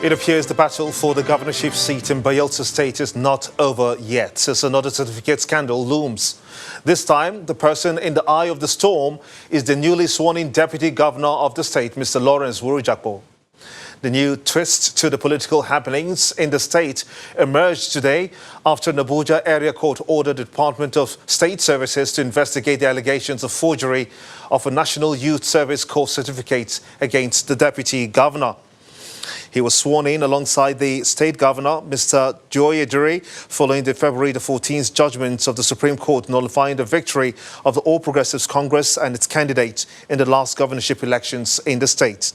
It appears the battle for the governorship seat in Bayelsa State is not over yet, as another certificate scandal looms. This time, the person in the eye of the storm is the newly sworn-in deputy governor of the state, Mr. Lawrence Wurujakpo. The new twist to the political happenings in the state emerged today after an Abuja area court ordered the Department of State Services to investigate the allegations of forgery of a National Youth Service Corps certificate against the deputy governor. He was sworn in alongside the state governor, Mr. Joyediri, following the February the 14th judgment of the Supreme Court nullifying the victory of the All Progressives Congress and its candidate in the last governorship elections in the state.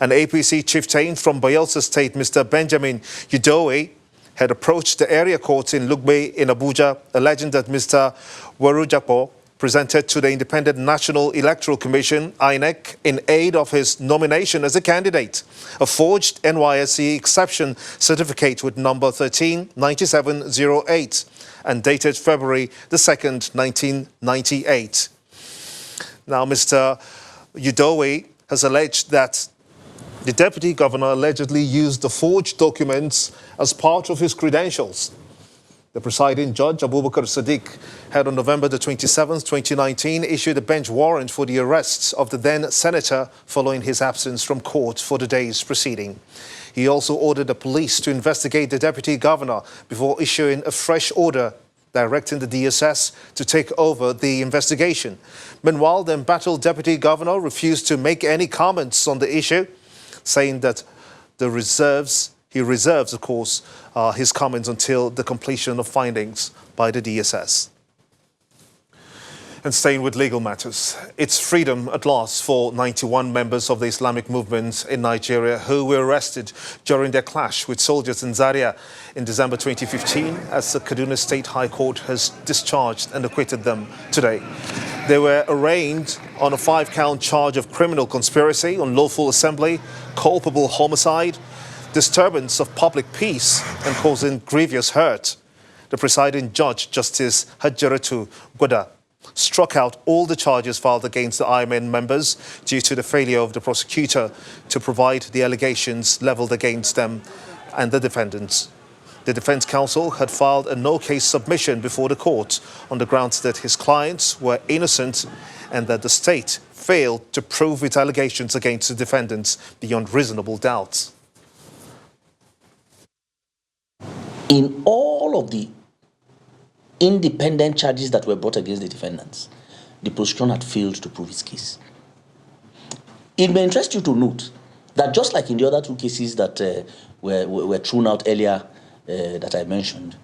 An APC chieftain from Bayelsa State, Mr. Benjamin Udoe, had approached the area court in Lugbe in Abuja, alleging that Mr. Wurujakpo presented to the Independent National Electoral Commission, INEC, in aid of his nomination as a candidate, a forged NYSC exception certificate with number 139708 and dated February the 2nd, 1998. Now, Mr. Udoe has alleged that the deputy governor allegedly used the forged documents as part of his credentials. The presiding judge, Abubakar Sadiq, had on November the 27th, 2019, issued a bench warrant for the arrest of the then senator following his absence from court for the day's proceeding. He also ordered the police to investigate the deputy governor before issuing a fresh order directing the DSS to take over the investigation. Meanwhile, the embattled deputy governor refused to make any comments on the issue, saying that he reserves, of course, his comments until the completion of findings by the DSS. And staying with legal matters, it's freedom at last for 91 members of the Islamic movement in Nigeria who were arrested during their clash with soldiers in Zaria in December 2015, as the Kaduna State High Court has discharged and acquitted them today. They were arraigned on a 5-count charge of criminal conspiracy, unlawful assembly, culpable homicide, disturbance of public peace and causing grievous hurt. The presiding judge, Justice Hajjaratu Gwada, struck out all the charges filed against the IMN members due to the failure of the prosecutor to provide the allegations levelled against them and the defendants. The defence counsel had filed a no-case submission before the court on the grounds that his clients were innocent and that the state failed to prove its allegations against the defendants beyond reasonable doubt. In all of the independent charges that were brought against the defendants, the prosecution had failed to prove its case. It may interest you to note that just like in the other two cases that were thrown out earlier that I mentioned,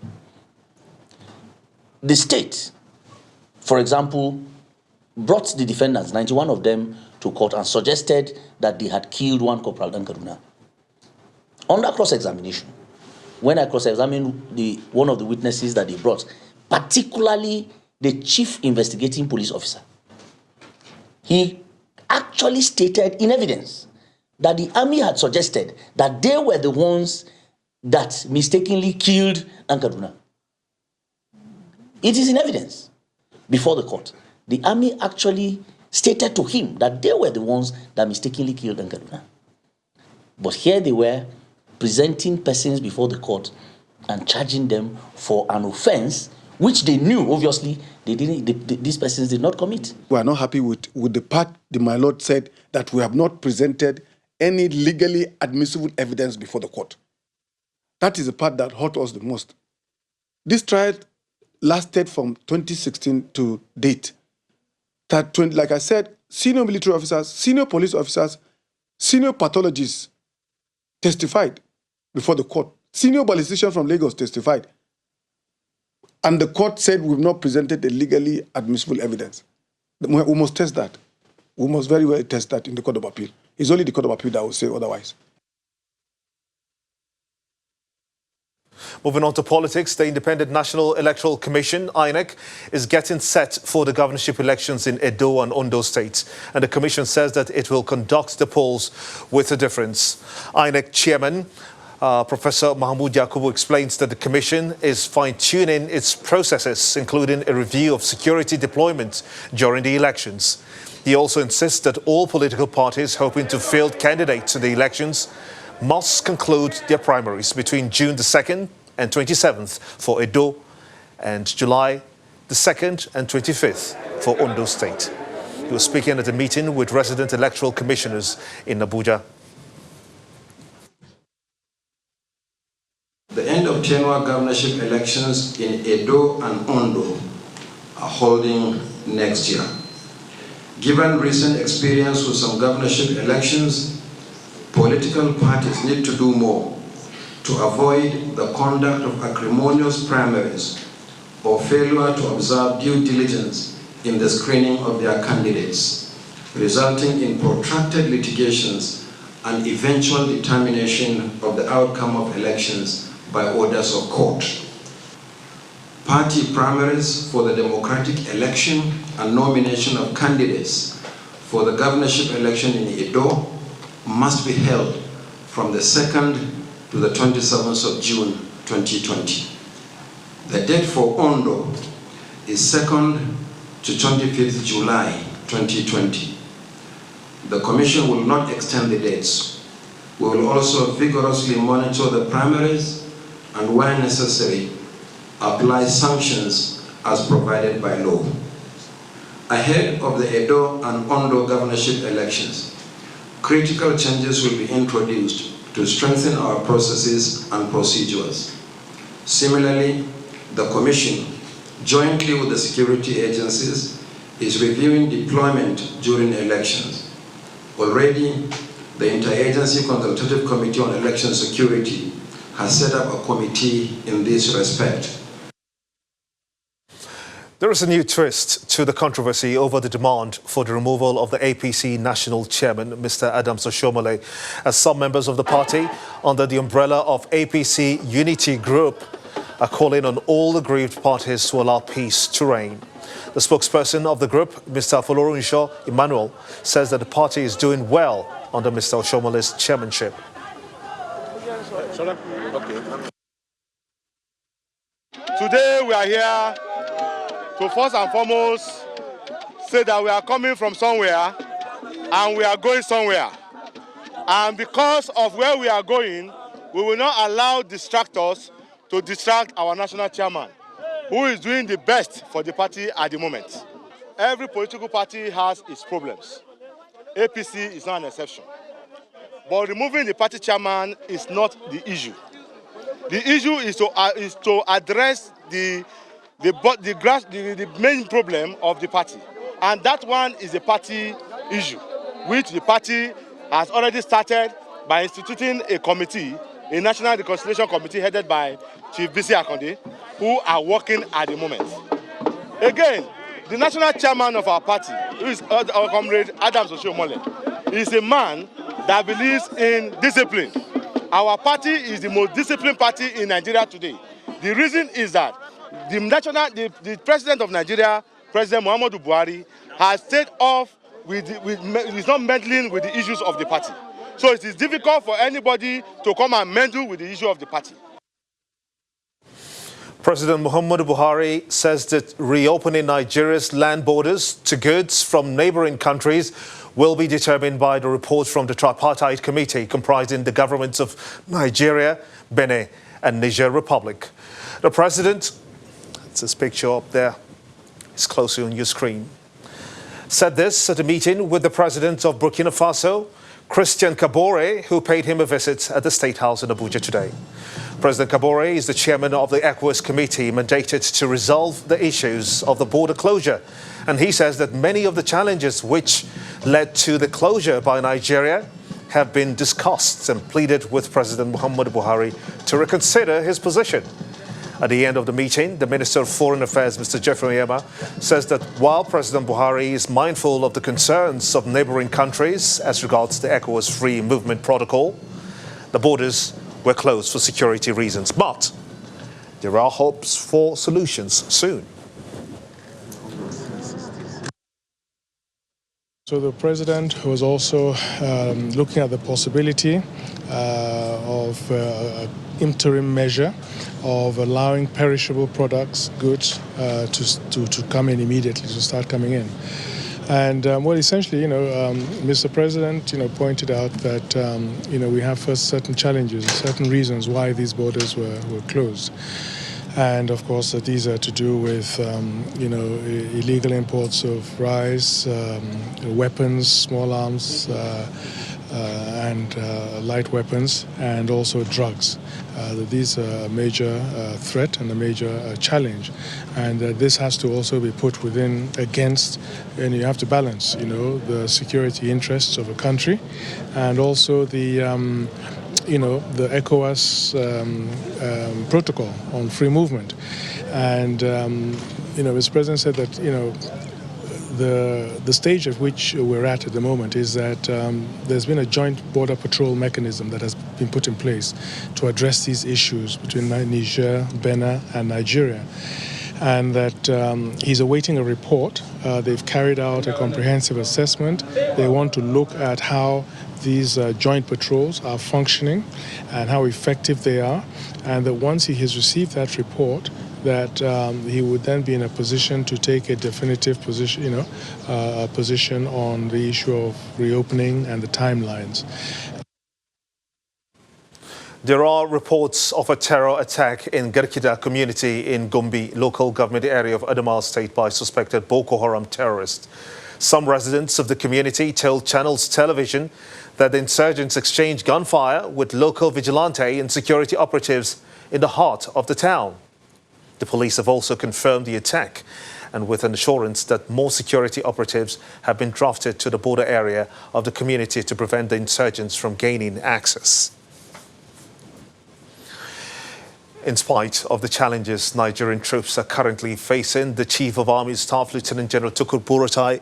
the state, for example, brought the defendants, 91 of them, to court and suggested that they had killed one Corporal Kaduna. Under cross-examination, when I cross-examined one of the witnesses that they brought, particularly the chief investigating police officer, he actually stated in evidence that the army had suggested that they were the ones that mistakenly killed Kaduna. It is in evidence before the court. The army actually stated to him that they were the ones that mistakenly killed Kaduna. But here they were presenting persons before the court and charging them for an offense which they knew, obviously, these persons did not commit. We are not happy with the part my lord said that we have not presented any legally admissible evidence before the court. That is the part that hurt us the most. This trial lasted from 2016 to date. Like I said, senior military officers, senior police officers, senior pathologists testified before the court. Senior ballistician from Lagos testified. And the court said we've not presented the legally admissible evidence. We must test that. We must very well test that in the Court of Appeal. It's only the Court of Appeal that will say otherwise. Moving on to politics, the Independent National Electoral Commission, INEC, is getting set for the governorship elections in Edo and Ondo states. And the commission says that it will conduct the polls with a difference. INEC chairman, Professor Mahmoud Yakubu, explains that the commission is fine-tuning its processes, including a review of security deployment during the elections. He also insists that all political parties hoping to field candidates in the elections must conclude their primaries between June the 2nd and 27th for Edo and July the 2nd and 25th for Ondo State. He was speaking at a meeting with resident electoral commissioners in Abuja. The end of tenure governorship elections in Edo and Ondo are holding next year. Given recent experience with some governorship elections, political parties need to do more to avoid the conduct of acrimonious primaries or failure to observe due diligence in the screening of their candidates, resulting in protracted litigations and eventual determination of the outcome of elections by orders of court. Party primaries for the democratic election and nomination of candidates for the governorship election in Edo must be held from the 2nd to the 27th of June 2020. The date for Ondo is 2nd to 25th July 2020. The Commission will not extend the dates. We will also vigorously monitor the primaries and, where necessary, apply sanctions as provided by law. Ahead of the Edo and Ondo governorship elections, critical changes will be introduced to strengthen our processes and procedures. Similarly, the Commission, jointly with the security agencies, is reviewing deployment during elections. Already, the Interagency Consultative Committee on Election Security has set up a committee in this respect. There is a new twist to the controversy over the demand for the removal of the APC national chairman, Mr. Adams Oshiomhole, as some members of the party, under the umbrella of APC Unity Group, are calling on all aggrieved parties to allow peace to reign. The spokesperson of the group, Mr. Folorunsho Emmanuel, says that the party is doing well under Mr. Oshiomhole's chairmanship. Today we are here to first and foremost say that we are coming from somewhere and we are going somewhere. And because of where we are going, we will not allow distractors to distract our national chairman, who is doing the best for the party at the moment. Every political party has its problems. APC is not an exception. But removing the party chairman is not the issue. The issue is to address the main problem of the party. And that one is the party issue, which the party has already started by instituting a committee, a National Reconciliation Committee headed by Chief Bisi Akande, who are working at the moment. Again, the national chairman of our party, who is our comrade Adams Oshiomhole, is a man that believes in discipline. Our party is the most disciplined party in Nigeria today. The reason is that the president of Nigeria, President Muhammadu Buhari, has stayed off he's not meddling with the issues of the party. So it is difficult for anybody to come and meddle with the issue of the party. President Muhammadu Buhari says that reopening Nigeria's land borders to goods from neighboring countries will be determined by the report from the tripartite committee comprising the governments of Nigeria, Benin and Niger Republic. The president, it's this picture up there, it's closely on your screen, said this at a meeting with the president of Burkina Faso, Christian Kabore, who paid him a visit at the State House in Abuja today. President Kabore is the chairman of the ECOWAS committee mandated to resolve the issues of the border closure. And he says that many of the challenges which led to the closure by Nigeria have been discussed and pleaded with President Muhammadu Buhari to reconsider his position. At the end of the meeting, the Minister of Foreign Affairs, Mr. Jeffrey Oyema, says that while President Buhari is mindful of the concerns of neighboring countries as regards the ECOWAS free movement protocol, the borders were closed for security reasons. But there are hopes for solutions soon. So the president was also looking at the possibility of interim measure of allowing perishable products, goods, to come in immediately, to start coming in. And well, essentially, Mr. President, pointed out that, we have first certain challenges, certain reasons why these borders were closed. And of course, these are to do with, illegal imports of rice, weapons, small arms, and light weapons, and also drugs. These are a major threat and a major challenge, and this has to also be put against, and you have to balance, the security interests of a country, and also the ECOWAS protocol on free movement. And Mr. President said that the stage at which we're at the moment is that there's been a joint border patrol mechanism that has been put in place to address these issues between Niger, Benin, and Nigeria. And that he's awaiting a report. They've carried out a comprehensive assessment. They want to look at how these joint patrols are functioning and how effective they are. And that once he has received that report, that he would then be in a position to take a definitive position, a position on the issue of reopening and the timelines. There are reports of a terror attack in Garkida community in Gombe, local government area of Adamawa State, by suspected Boko Haram terrorists. Some residents of the community told Channels Television that the insurgents exchanged gunfire with local vigilante and security operatives in the heart of the town. The police have also confirmed the attack, and with an assurance that more security operatives have been drafted to the border area of the community to prevent the insurgents from gaining access. In spite of the challenges Nigerian troops are currently facing, the Chief of Army Staff, Lieutenant General Tukur Buratai,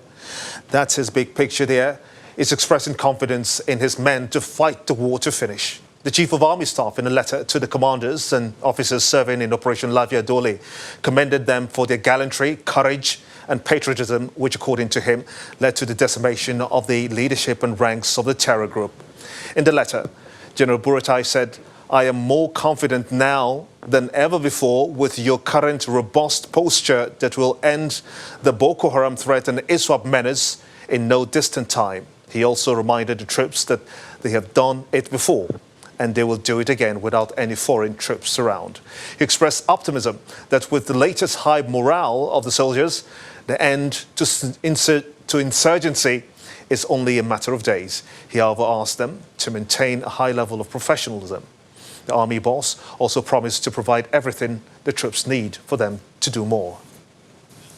that's his big picture there, is expressing confidence in his men to fight the war to finish. The Chief of Army Staff, in a letter to the commanders and officers serving in Operation Lavia Dole, commended them for their gallantry, courage and patriotism, which, according to him, led to the decimation of the leadership and ranks of the terror group. In the letter, General Buratai said, "I am more confident now than ever before with your current robust posture that will end the Boko Haram threat and ISWAP menace in no distant time." He also reminded the troops that they have done it before and they will do it again without any foreign troops around. He expressed optimism that with the latest high morale of the soldiers, the end to insurgency is only a matter of days. He, however, asked them to maintain a high level of professionalism. The army boss also promised to provide everything the troops need for them to do more.